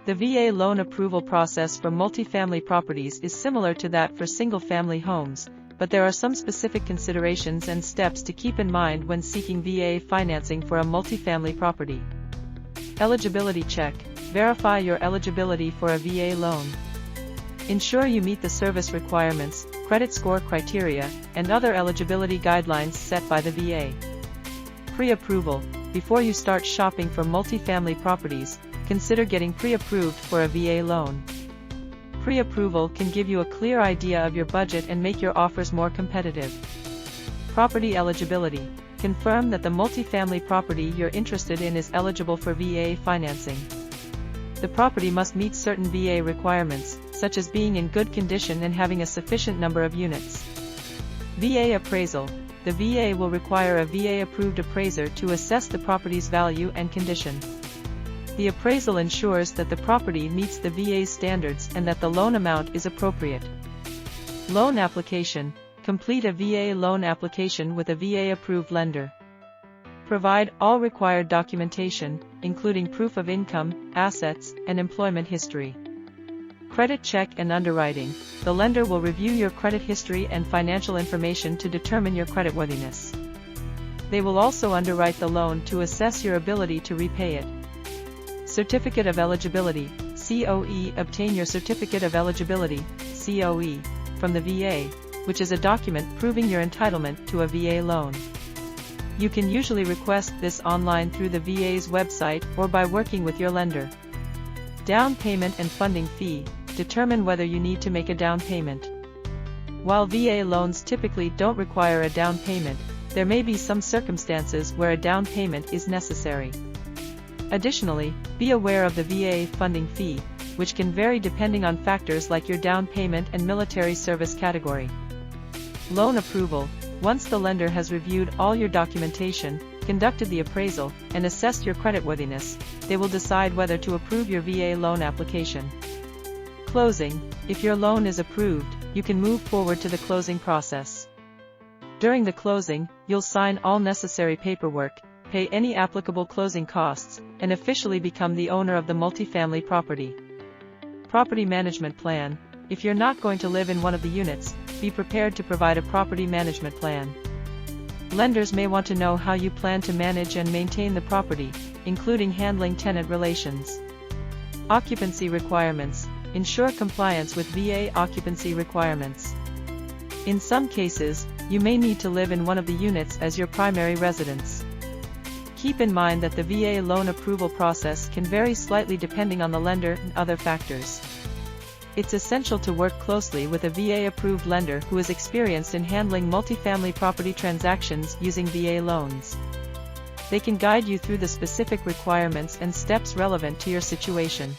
The VA loan approval process for multifamily properties is similar to that for single-family homes, but there are some specific considerations and steps to keep in mind when seeking VA financing for a multifamily property. Eligibility check. Verify your eligibility for a VA loan. Ensure you meet the service requirements, credit score criteria, and other eligibility guidelines set by the VA. Pre-approval. Before you start shopping for multifamily properties, consider getting pre-approved for a VA loan. Pre-approval can give you a clear idea of your budget and make your offers more competitive. Property eligibility. Confirm that the multifamily property you're interested in is eligible for VA financing. The property must meet certain VA requirements, such as being in good condition and having a sufficient number of units. VA appraisal. The VA will require a VA-approved appraiser to assess the property's value and condition. The appraisal ensures that the property meets the VA's standards and that the loan amount is appropriate. Loan application. Complete a VA loan application with a VA-approved lender. Provide all required documentation, including proof of income, assets, and employment history. Credit check and underwriting. The lender will review your credit history and financial information to determine your creditworthiness. They will also underwrite the loan to assess your ability to repay it. Certificate of Eligibility, COE. Obtain your Certificate of Eligibility, COE, from the VA, which is a document proving your entitlement to a VA loan. You can usually request this online through the VA's website or by working with your lender. Down payment and funding fee. Determine whether you need to make a down payment. While VA loans typically don't require a down payment, there may be some circumstances where a down payment is necessary. Additionally, be aware of the VA funding fee, which can vary depending on factors like your down payment and military service category. Loan approval. Once the lender has reviewed all your documentation, conducted the appraisal, and assessed your creditworthiness, they will decide whether to approve your VA loan application. Closing. If your loan is approved, you can move forward to the closing process. During the closing, you'll sign all necessary paperwork, pay any applicable closing costs, and officially become the owner of the multifamily property. Property management plan. If you're not going to live in one of the units, be prepared to provide a property management plan. Lenders may want to know how you plan to manage and maintain the property, including handling tenant relations. Occupancy requirements. Ensure compliance with VA occupancy requirements. In some cases, you may need to live in one of the units as your primary residence. Keep in mind that the VA loan approval process can vary slightly depending on the lender and other factors. It's essential to work closely with a VA-approved lender who is experienced in handling multifamily property transactions using VA loans. They can guide you through the specific requirements and steps relevant to your situation.